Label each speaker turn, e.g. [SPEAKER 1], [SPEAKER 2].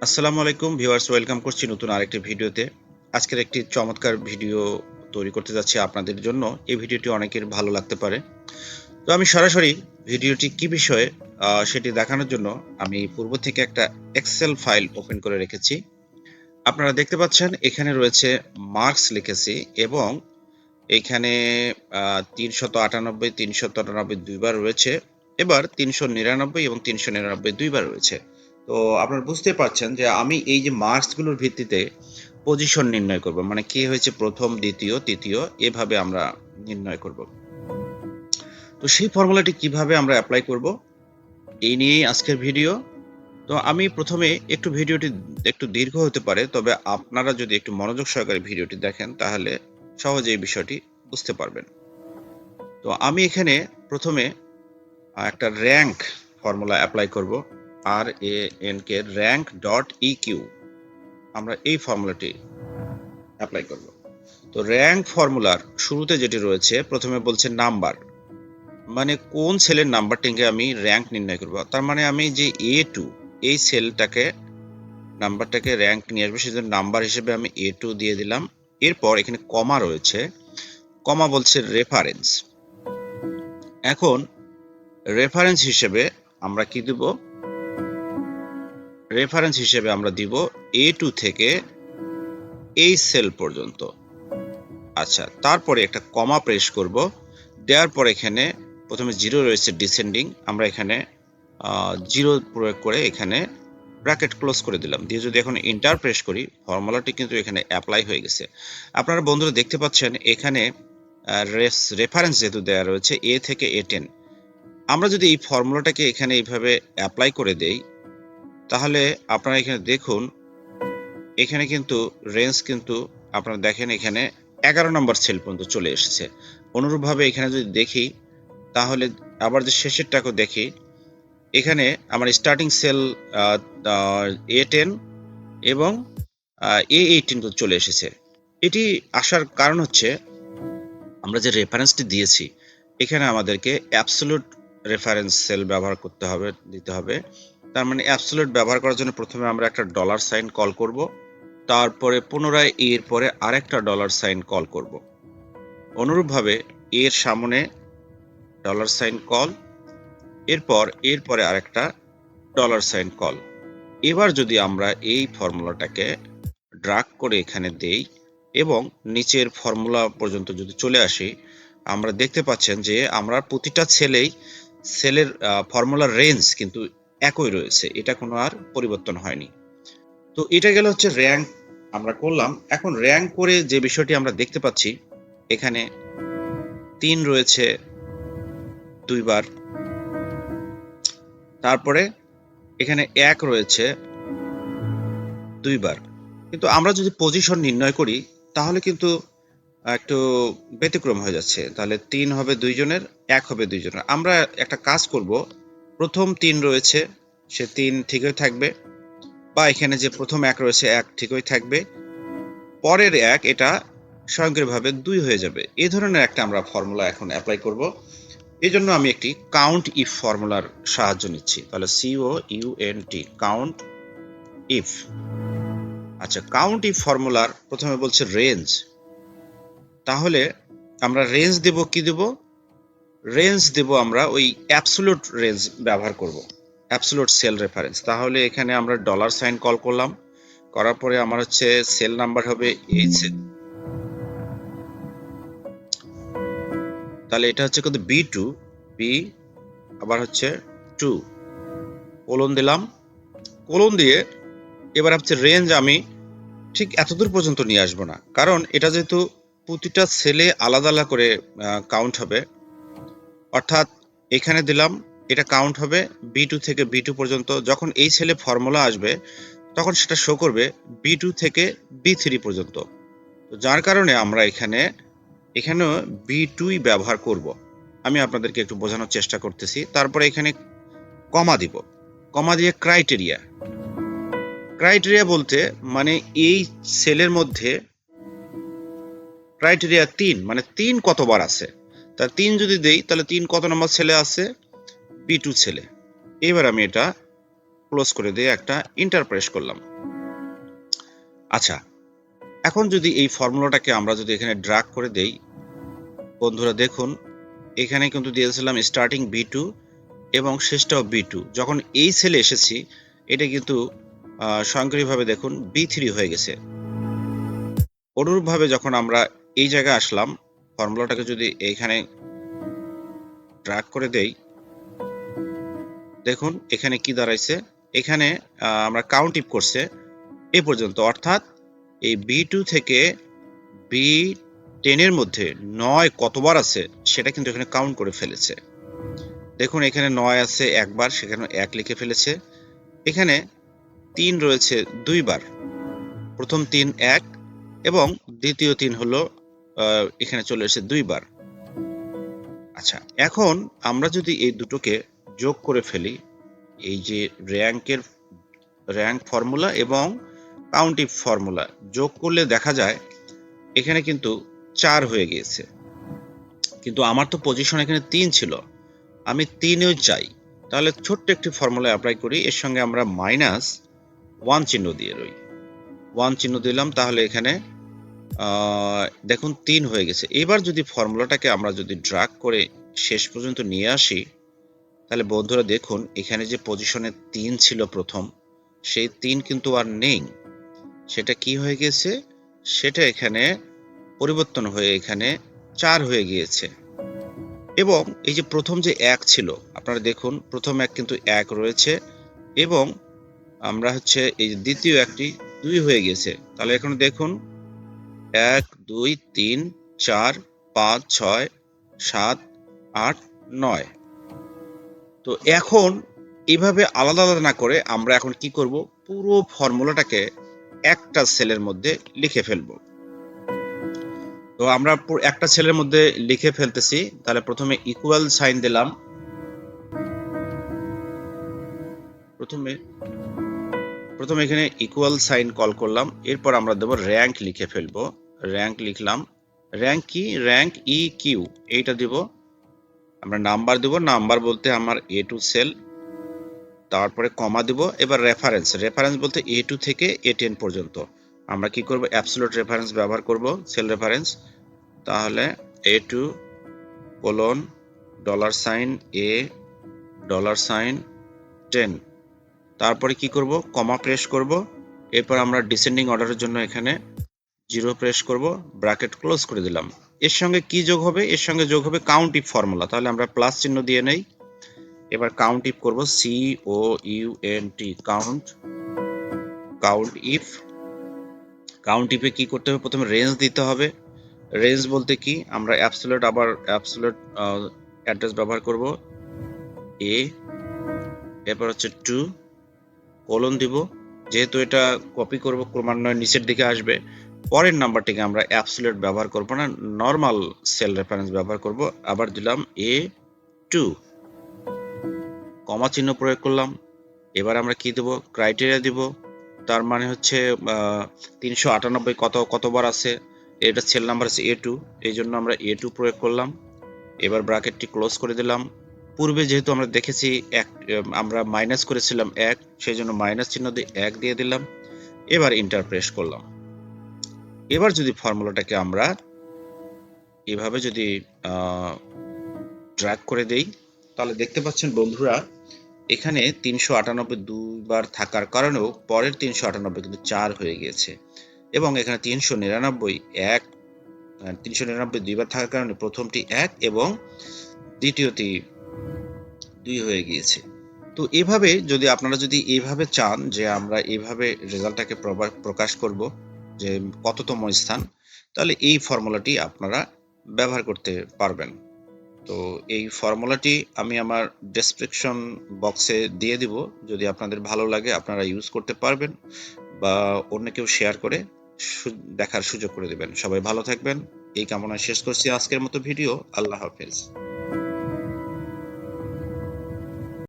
[SPEAKER 1] আসসালামু আলাইকুম viewers, welcome করছি নতুন আরেকটি ভিডিওতে। আজকের একটি চমৎকার ভিডিও তৈরি করতে যাচ্ছি আপনাদের জন্য। এই ভিডিওটি অনেকের ভালো লাগতে পারে। তো আমি সরাসরি ভিডিওটি কি বিষয়ে সেটি দেখানোর জন্য আমি পূর্ব থেকে একটা এক্সেল ফাইল ওপেন করে রেখেছি। আপনারা দেখতে পাচ্ছেন এখানে রয়েছে মার্কস লিখেছি এবং এইখানে 398, 399 দুইবার রয়েছে। এবার 399 এবং 399 দুইবার রয়েছে। তো আপনারা বুঝতে পারছেন যে আমি এই যে মার্কসগুলোর ভিত্তিতে পজিশন নির্ণয় করব, মানে কে হয়েছে প্রথম, দ্বিতীয়, তৃতীয়, এভাবে আমরা নির্ণয় করব। তো সেই ফর্মুলাটি কিভাবে আমরা অ্যাপ্লাই করব এই নিয়েই আজকের ভিডিও। তো আমি প্রথমে ভিডিওটি একটু দীর্ঘ হতে পারে, তবে আপনারা যদি একটু মনোযোগ সহকারে ভিডিওটি দেখেন তাহলে সহজে এই বিষয়টি বুঝতে পারবেন। তো আমি এখানে প্রথমে একটা র্যাঙ্ক ফর্মুলা অ্যাপ্লাই করব, RANK র্যাঙ্ক ডট ইকিউ। আমরা এই ফর্মুলাটি অ্যাপ্লাই করব। তো র্যাঙ্ক ফর্মুলার শুরুতে যেটি রয়েছে, প্রথমে বলছে নাম্বার, মানে কোন সেলের নাম্বারটিকে আমি র্যাঙ্ক নির্ণয় করব। তার মানে আমি যে A2 এই সেলটাকে নাম্বারটাকে র্যাঙ্ক নিয়ে আসবে, সেজন্য নাম্বার হিসেবে আমি A2 দিয়ে দিলাম। এরপর এখানে কমা রয়েছে, কমা বলছে রেফারেন্স। এখন রেফারেন্স হিসেবে আমরা কি দেব? রেফারেন্স হিসেবে আমরা দিব A2 থেকে এই সেল পর্যন্ত। আচ্ছা, তারপরে একটা কমা প্রেস করব। দেওয়ার পর এখানে প্রথমে 0 রয়েছে ডিসেন্ডিং, আমরা এখানে 0 প্রয়োগ করে এখানে ব্র্যাকেট ক্লোজ করে দিলাম। দিয়ে যদি এখন এন্টার প্রেস করি, ফর্মুলাটি কিন্তু এখানে অ্যাপ্লাই হয়ে গেছে। আপনারা বন্ধুরা দেখতে পাচ্ছেন এখানে রেফারেন্স যেহেতু দেওয়া রয়েছে A থেকে A10, আমরা যদি এই ফর্মুলাটাকে এখানে এইভাবে অ্যাপ্লাই করে দেই তাহলে আপনারা এখানে দেখুন, এখানে কিন্তু রেঞ্জ কিন্তু আপনারা দেখেন এখানে 11 নম্বর সেল পর্যন্ত চলে এসেছে। অনুরূপভাবে এখানে যদি দেখি তাহলে আবার যে শেষেরটাকে দেখি, এখানে আমার স্টার্টিং সেল A10 এবং A18 চলে এসেছে। এটি আসার কারণ হচ্ছে আমরা যে রেফারেন্সটি দিয়েছি এখানে আমাদেরকে অ্যাবসলিউট রেফারেন্স সেল ব্যবহার দিতে হবে। তার মানে অ্যাবসলিউট ব্যবহার করার জন্য প্রথমে আমরা একটা ডলার সাইন কল করব, তারপরে পুনরায় এর পরে আরেকটা ডলার সাইন কল করব। অনুরূপভাবে এর সামনে ডলার সাইন কল, এরপরে আরেকটা ডলার সাইন কল। এবার যদি আমরা এই ফর্মুলাটাকে ড্রাগ করে এখানে দেই এবং নিচের ফর্মুলা পর্যন্ত যদি চলে আসি, আমরা দেখতে পাচ্ছেন যে আমরা প্রতিটা সেলের ফর্মুলার রেঞ্জ কিন্তু একই রয়েছে, এটা কোনো আর পরিবর্তন হয়নি। তো এটা গেল হচ্ছে র্যাঙ্ক আমরা করলাম। এখন র্যাঙ্ক করে যে বিষয়টি আমরা দেখতে পাচ্ছি, এখানে 3 রয়েছে দুইবার, তারপরে এখানে 1 রয়েছে দুইবার। কিন্তু আমরা যদি পজিশন নির্ণয় করি তাহলে কিন্তু একটু ব্যতিক্রম হয়ে যাচ্ছে। তাহলে 3 হবে 2 জনের, 1 হবে 2 জনের। আমরা একটা কাজ করব, প্রথম 3 রয়েছে সে 3 ঠিকই থাকবে, বা এখানে যে প্রথম 1 রয়েছে 1 ঠিকই থাকবে, পরের 1 এটা স্বয়ংক্রিয়ভাবে 2 হয়ে যাবে। এই ধরনের একটা আমরা ফর্মুলা এখন অ্যাপ্লাই করব। এই জন্য আমি একটি কাউন্ট ইফ ফর্মুলার সাহায্য নিচ্ছি। তাহলে COUNT, কাউন্ট ইফ। আচ্ছা, কাউন্ট ইফ ফর্মুলার প্রথমে বলছে রেঞ্জ, তাহলে আমরা রেঞ্জ দেব, কি দেব? রেঞ্জ দেব আমরা ওই অ্যাবসলিউট রেঞ্জ ব্যবহার করব, অ্যাবসলিউট সেল রেফারেন্স। তাহলে এখানে আমরা ডলার সাইন কল করলাম, করার পরে আমার হচ্ছে সেল নাম্বার হবে এই সেল, তাহলে এটা হচ্ছে কত? B2, বি আবার হচ্ছে 2, কোলন দিলাম। কোলন দিয়ে এবার হচ্ছে রেঞ্জ আমি ঠিক এতদূর পর্যন্ত নিয়ে আসবো না, কারণ এটা যেহেতু প্রতিটা সেলে আলাদা আলাদা করে কাউন্ট হবে, অর্থাৎ এখানে দিলাম এটা কাউন্ট হবে B2 থেকে B2 পর্যন্ত। যখন এই সেলে ফর্মুলা আসবে তখন সেটা শো করবে B2 থেকে B3 পর্যন্ত। তো যার কারণে আমরা এখানেও B2ই ব্যবহার করব। আমি আপনাদেরকে একটু বোঝানোর চেষ্টা করতেছি। তারপরে এখানে কমা দিব, কমা দিয়ে ক্রাইটেরিয়া। ক্রাইটেরিয়া বলতে মানে এই সেলের মধ্যে ক্রাইটেরিয়া 3, মানে 3 কতবার আছে, তা 3 যদি দেই তাহলে 3 কত নম্বর সেলে আছে? B2 সেলে। এবার আমি এটা ক্লোজ করে দিয়ে একটা ইন্টার প্রেস করলাম। আচ্ছা, এখন যদি এই ফর্মুলাটাকে আমরা যদি এখানে ড্র্যাগ করে দেই, বন্ধুরা দেখুন এখানে কিন্তু দিয়েছিলাম স্টার্টিং B2 এবং শেষটাও B2। যখন এই সেলে এসেছি এটা কিন্তু স্বয়ংক্রিয়ভাবে দেখুন B3 হয়ে গেছে। অনুরূপভাবে যখন আমরা এই জায়গায় আসলাম, ফর্মুলাটাকে যদি এইখানে ড্র্যাগ করে দেই, দেখুন এখানে কি দাঁড়াইছে, এখানে আমরা কাউন্ট ইফ করছে এ পর্যন্ত, অর্থাৎ এই B2 থেকে B10 এর মধ্যে 9 কতবার আছে সেটা কিন্তু এখানে কাউন্ট করে ফেলেছে। দেখুন এখানে 9 আছে একবার, সেখানে 1 লিখে ফেলেছে। এখানে 3 রয়েছে 2 বার, প্রথম 3 1 এবং দ্বিতীয় 3 হলো এখানে চলে এসেছে 2 বার। আচ্ছা, এখন আমরা যদি এই দুটোকে যোগ করে ফেলি, এই যে র্যাঙ্ক ফর্মুলা এবং কাউন্ট ইফ ফর্মুলা যোগ করলে দেখা যায় এখানে কিন্তু 4 হয়ে গিয়েছে, কিন্তু আমার তো পজিশন এখানে 3 ছিল, আমি 3ও চাই। তাহলে ছোট্ট একটি ফর্মুলা অ্যাপ্লাই করি, এর সঙ্গে আমরা -1 চিহ্ন দিয়ে রই, 1 চিহ্ন দিলাম, তাহলে এখানে দেখুন 3 হয়ে গেছে। এবার যদি ফর্মুলাটাকে আমরা যদি ড্র্যাগ করে শেষ পর্যন্ত নিয়ে আসি, তাহলে বন্ধুরা দেখুন এখানে যে পজিশনে 3 ছিল প্রথম, সেই 3 কিন্তু আর নেই, সেটা কি হয়ে গেছে, সেটা এখানে পরিবর্তন হয়ে এখানে 4 হয়ে গিয়েছে। এবং এই যে প্রথম যে 1 ছিল, আপনারা দেখুন প্রথম 1 কিন্তু 1 রয়েছে এবং আমরা হচ্ছে এই দ্বিতীয় একটি 2 হয়ে গেছে। তাহলে এখন দেখুন 1 2 3 4 5 6 7 8 9। তো এখন এইভাবে আলাদা আলাদা না করে আমরা এখন কি করব, পুরো ফর্মুলাটাকে একটা সেলের মধ্যে লিখে ফেলবো। তো আমরা একটা সেলের মধ্যে লিখে ফেলতেছি। তাহলে প্রথমে ইকুয়াল সাইন দিলাম, প্রথমে এখানে ইকুয়াল সাইন কল করলাম, এরপর আমরা দেব র্যাঙ্ক লিখে ফেলবো। র্যাঙ্ক লিখলাম, র্যাঙ্ক কি, র্যাঙ্ক EQ এইটা দিব। আমরা নাম্বার দেব, নাম্বার বলতে আমার A2 সেল, তারপরে কমা দিব। এবার রেফারেন্স বলতে A2 থেকে A10 পর্যন্ত আমরা কি করব, অ্যাবসলিউট রেফারেন্স ব্যবহার করব, সেল রেফারেন্স। তাহলে A2 কোলন $A$10, তারপরে কি করব, কমা প্রেস করব। এরপর আমরা ডিসেন্ডিং অর্ডারের জন্য এখানে 0 প্রেস করব, ব্র্যাকেট ক্লোজ করে দিলাম। এর সঙ্গে কি যোগ হবে, এর সঙ্গে যোগ হবে কাউন্ট ইফ ফর্মুলা, তাহলে আমরা প্লাস চিহ্ন দিয়ে নেই। এবার কাউন্ট ইফ করব, COUNT, কাউন্ট ইফ। কাউন্ট ইফে কি করতে হবে, প্রথমে রেঞ্জ দিতে হবে। রেঞ্জ বলতে কি, আমরা অ্যাবসলিউট অ্যাড্রেস ব্যবহার করব, A, এরপর হচ্ছে 2 কোলন দিব, যেহেতু এটা কপি করব ক্রমান্বয়ে নিচের দিকে আসবে, পরের নাম্বারটিকে আমরা অ্যাবসলিউট ব্যবহার করব না, নর্মাল সেল রেফারেন্স ব্যবহার করব। আবার দিলাম A2, কমা চিহ্ন প্রয়োগ করলাম। এবার আমরা কি দেব, ক্রাইটেরিয়া দিব, তার মানে হচ্ছে 398 কতবার আছে, এটা সেল নাম্বার আছে A2, এই জন্য আমরা A2 প্রয়োগ করলাম। এবার ব্র্যাকেটটি ক্লোজ করে দিলাম। পূর্বে যেহেতু আমরা দেখেছি আমরা মাইনাস করেছিলাম 1, সেই জন্য মাইনাস চিহ্ন দিয়ে 1 দিয়ে দিলাম। এবার ইন্টার প্রেস করলাম। এবার যদি ফর্মুলাটাকে আমরা এভাবে যদি ড্র্যাগ করে দেই, তাহলে দেখতে পাচ্ছেন বন্ধুরা এখানে 398 দুইবার থাকার কারণেও পরের 398 কিন্তু 4 হয়ে গিয়েছে, এবং এখানে 399 দুইবার থাকার কারণে প্রথমটি 1 এবং দ্বিতীয়টি 2 হয়ে গিয়েছে। তো এভাবে যদি আপনারা যদি এইভাবে চান যে আমরা এইভাবে রেজাল্টটাকে প্রকাশ করব যে কততম স্থান, তাহলে এই ফর্মুলাটি আপনারা ব্যবহার করতে পারবেন। তো এই ফর্মুলাটি আমি আমার ডেসক্রিপশন বক্সে দিয়ে দিব, যদি আপনাদের ভালো লাগে আপনারা ইউজ করতে পারবেন বা অন্য কেউ শেয়ার করে দেখার সুযোগ করে দেবেন। সবাই ভালো থাকবেন এই কামনায় শেষ করছি আজকের মতো ভিডিও। আল্লাহ হাফেজ।